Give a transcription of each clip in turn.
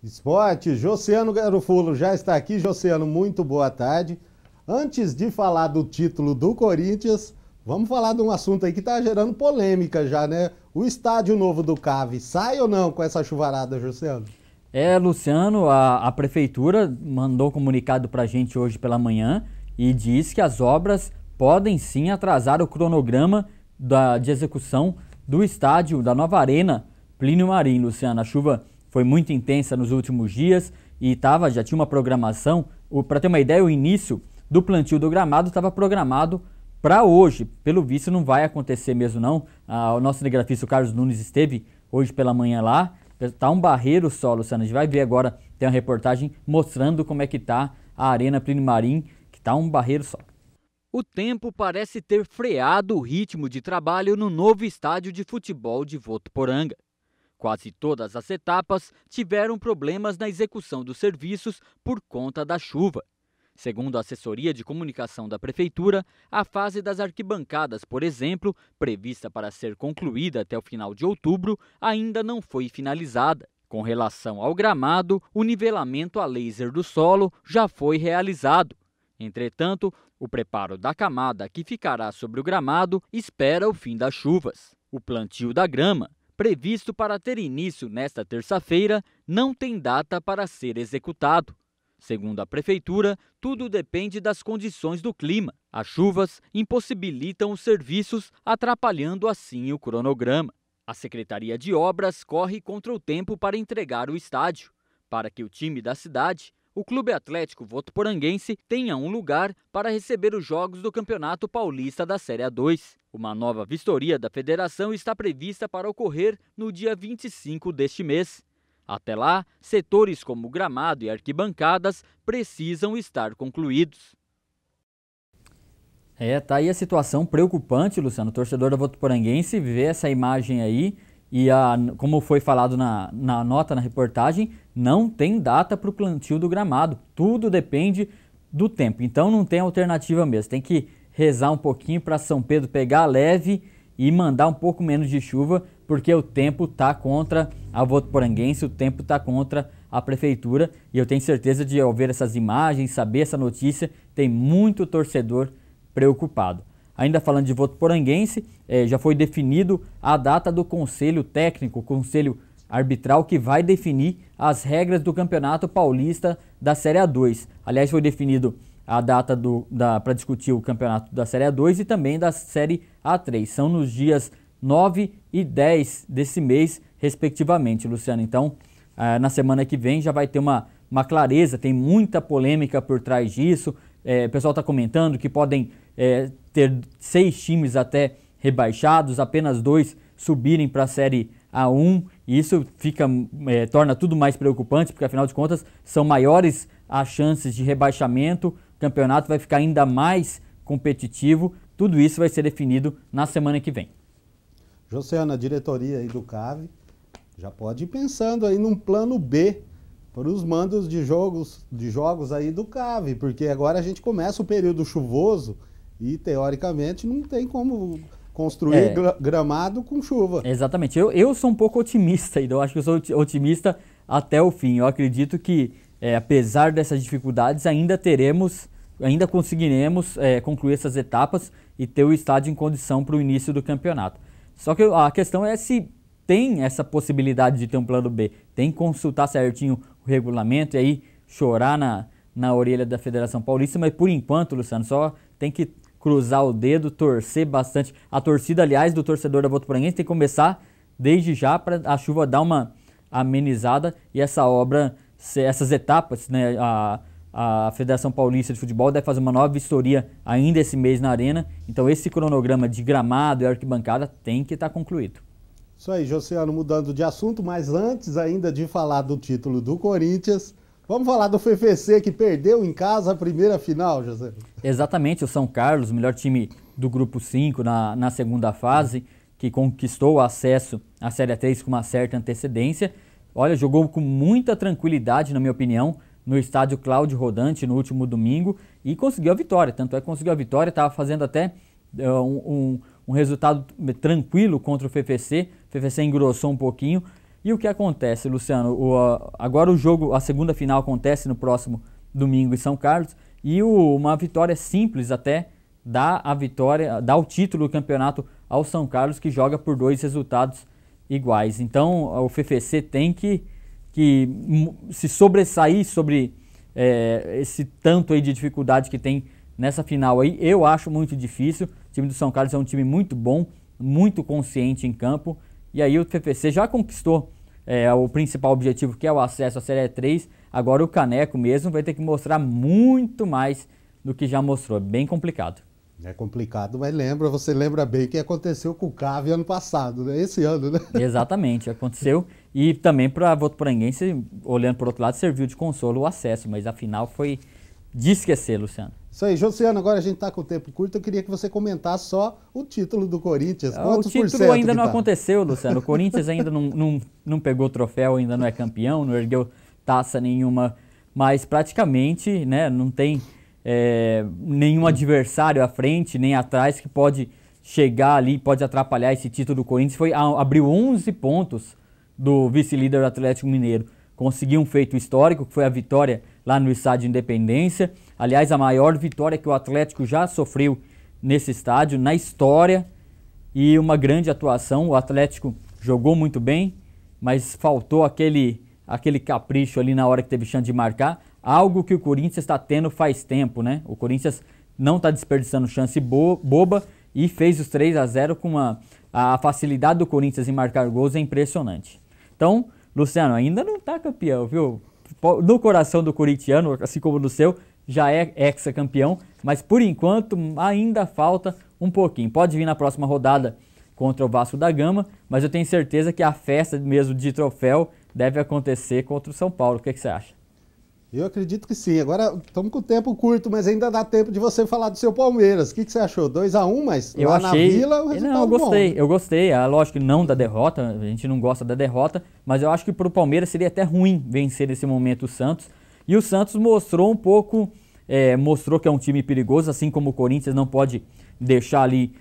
Esporte, Josiano Garofulo já está aqui. Josiano, muito boa tarde. Antes de falar do título do Corinthians, vamos falar de um assunto aí que está gerando polêmica já, né? O estádio novo do CAV, sai ou não com essa chuvarada, Josiano? Luciano, a prefeitura mandou um comunicado para a gente hoje pela manhã e diz que as obras podem sim atrasar o cronograma de execução do estádio da nova Arena Plínio Marim, Luciano. A chuva foi muito intensa nos últimos dias e já tinha uma programação. Para ter uma ideia, o início do plantio do gramado estava programado para hoje. Pelo visto não vai acontecer mesmo não. O nosso cinegrafista, o Carlos Nunes, esteve hoje pela manhã lá. Tá um barreiro só, Luciano. A gente vai ver agora, tem uma reportagem mostrando como é que tá a Arena Plínio Marim, que tá um barreiro só. O tempo parece ter freado o ritmo de trabalho no novo estádio de futebol de Votuporanga. Quase todas as etapas tiveram problemas na execução dos serviços por conta da chuva. Segundo a assessoria de comunicação da prefeitura, a fase das arquibancadas, por exemplo, prevista para ser concluída até o final de outubro, ainda não foi finalizada. Com relação ao gramado, o nivelamento a laser do solo já foi realizado. Entretanto, o preparo da camada que ficará sobre o gramado espera o fim das chuvas. O plantio da grama, previsto para ter início nesta terça-feira, não tem data para ser executado. Segundo a prefeitura, tudo depende das condições do clima. As chuvas impossibilitam os serviços, atrapalhando assim o cronograma. A Secretaria de Obras corre contra o tempo para entregar o estádio, para que o time da cidade, o Clube Atlético Votuporanguense, tenha um lugar para receber os jogos do Campeonato Paulista da Série A2. Uma nova vistoria da federação está prevista para ocorrer no dia 25 deste mês. Até lá, setores como gramado e arquibancadas precisam estar concluídos. Tá aí a situação preocupante, Luciano. O torcedor da Votuporanguense vê essa imagem aí e, como foi falado na nota, na reportagem, não tem data para o plantio do gramado. Tudo depende do tempo. Então não tem alternativa mesmo. Tem que rezar um pouquinho para São Pedro pegar leve e mandar um pouco menos de chuva, porque o tempo está contra a Votuporanguense, o tempo está contra a prefeitura. E eu tenho certeza de, ao ver essas imagens, saber essa notícia, tem muito torcedor preocupado. Ainda falando de Votuporanguense, já foi definido a data do conselho técnico, conselho arbitral, que vai definir as regras do Campeonato Paulista da Série A2. Aliás, foi definido a data para discutir o campeonato da Série A2 e também da Série A3. São nos dias 9 e 10 desse mês, respectivamente, Luciano. Então, na semana que vem já vai ter uma clareza, tem muita polêmica por trás disso. O pessoal está comentando que podem ter 6 times até rebaixados, apenas 2 subirem para a Série A1. E isso torna tudo mais preocupante, porque afinal de contas são maiores as chances de rebaixamento. O campeonato vai ficar ainda mais competitivo. Tudo isso vai ser definido na semana que vem. Josiano, a diretoria aí do CAV já pode ir pensando aí num plano B para os mandos de jogos aí do CAV, porque agora a gente começa o período chuvoso e teoricamente não tem como construir gramado com chuva. Exatamente. Eu sou um pouco otimista, eu acho que eu sou otimista até o fim. Eu acredito que, apesar dessas dificuldades, ainda conseguiremos concluir essas etapas e ter o estádio em condição para o início do campeonato. Só que a questão é se tem essa possibilidade de ter um plano B. Tem que consultar certinho o regulamento e aí chorar na orelha da Federação Paulista, mas por enquanto, Luciano, só tem que cruzar o dedo, torcer bastante. A torcida, aliás, do torcedor da Votuporanguense tem que começar desde já para a chuva dar uma amenizada e essas etapas, né, a Federação Paulista de Futebol deve fazer uma nova vistoria ainda esse mês na Arena. Então esse cronograma de gramado e arquibancada tem que estar concluído. Isso aí, Josiano, mudando de assunto, mas antes ainda de falar do título do Corinthians, vamos falar do FFC, que perdeu em casa a primeira final, José. Exatamente, o São Carlos, o melhor time do Grupo 5 na segunda fase, que conquistou o acesso à Série A3 com uma certa antecedência. Olha, jogou com muita tranquilidade, na minha opinião, no estádio Cláudio Rodante no último domingo e conseguiu a vitória. Tanto é que conseguiu a vitória, estava fazendo até um resultado tranquilo contra o FFC. O FFC engrossou um pouquinho E o que acontece, Luciano? Agora o jogo, a segunda final acontece no próximo domingo em São Carlos, e uma vitória simples até dá o título do campeonato ao São Carlos, que joga por 2 resultados iguais. Então o FFC tem que se sobressair sobre esse tanto aí de dificuldade que tem nessa final aí. Eu acho muito difícil. O time do São Carlos é um time muito bom, muito consciente em campo, e aí o FFC já conquistou o principal objetivo, que é o acesso à Série 3. Agora o Caneco mesmo vai ter que mostrar muito mais do que já mostrou. É bem complicado. É complicado, mas você lembra bem o que aconteceu com o CAV ano passado, né? Esse ano, né? Exatamente, aconteceu. E também para a Votuporanguense, olhando por outro lado, serviu de consolo o acesso, mas a final foi de esquecer, Luciano. Isso aí, Josiano, agora a gente está com o tempo curto, eu queria que você comentasse só o título do Corinthians. Quantos o título ainda não aconteceu, Luciano. O Corinthians ainda não pegou o troféu, ainda não é campeão, não ergueu taça nenhuma, mas praticamente, né, não tem nenhum adversário à frente, nem atrás, que pode chegar ali, pode atrapalhar esse título do Corinthians. Abriu 11 pontos do vice-líder Atlético Mineiro. Conseguiu um feito histórico, que foi a vitória lá no Estádio Independência. Aliás, a maior vitória que o Atlético já sofreu nesse estádio, na história, e uma grande atuação. O Atlético jogou muito bem, mas faltou aquele capricho ali na hora que teve chance de marcar, algo que o Corinthians está tendo faz tempo, né? O Corinthians não está desperdiçando chance boba e fez os 3-0 com a facilidade do Corinthians em marcar gols é impressionante. Então, Luciano, ainda não está campeão, viu? No coração do corintiano, assim como no seu, já é ex-campeão, mas por enquanto ainda falta um pouquinho. Pode vir na próxima rodada contra o Vasco da Gama, mas eu tenho certeza que a festa mesmo de troféu deve acontecer contra o São Paulo. O que você acha? Eu acredito que sim. Agora estamos com o tempo curto, mas ainda dá tempo de você falar do seu Palmeiras. O que você achou? 2-1, mas lá na Vila o resultado eu gostei. Lógico que não da derrota, a gente não gosta da derrota, mas eu acho que para o Palmeiras seria até ruim vencer nesse momento o Santos. E o Santos mostrou um pouco, mostrou que é um time perigoso, assim como o Corinthians não pode deixar ali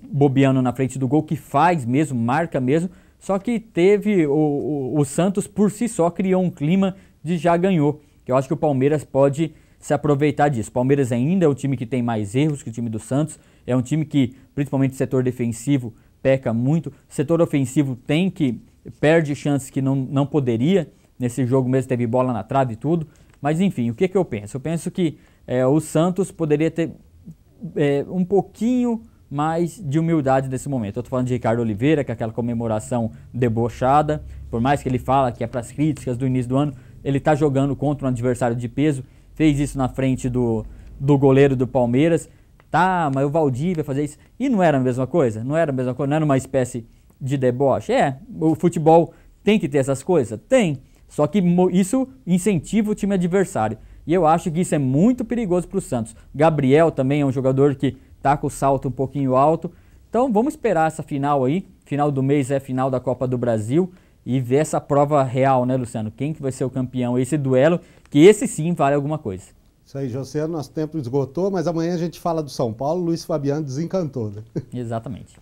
bobeando na frente do gol, que faz mesmo, marca mesmo. Só que teve, o Santos por si só criou um clima de já ganhou. Eu acho que o Palmeiras pode se aproveitar disso. O Palmeiras ainda é um time que tem mais erros que o time do Santos. É um time que, principalmente no setor defensivo, peca muito. O setor ofensivo perde chances que não poderia. Nesse jogo mesmo teve bola na trave e tudo. Mas enfim, o que eu penso? Eu penso que o Santos poderia ter um pouquinho mais de humildade nesse momento. Eu estou falando de Ricardo Oliveira, que é aquela comemoração debochada. Por mais que ele fala que é para as críticas do início do ano, ele está jogando contra um adversário de peso, fez isso na frente do goleiro do Palmeiras. Tá, mas o Valdir vai fazer isso. E não era a mesma coisa? Não era uma espécie de deboche? O futebol tem que ter essas coisas? Tem. Só que isso incentiva o time adversário. E eu acho que isso é muito perigoso para o Santos. Gabriel também é um jogador que está com o salto um pouquinho alto. Então vamos esperar essa final aí. Final do mês é final da Copa do Brasil. E ver essa prova real, né, Luciano? Quem que vai ser o campeão? Esse duelo, que esse sim vale alguma coisa. Isso aí, José, nosso tempo esgotou, mas amanhã a gente fala do São Paulo. Luiz Fabiano desencantou, né? Exatamente.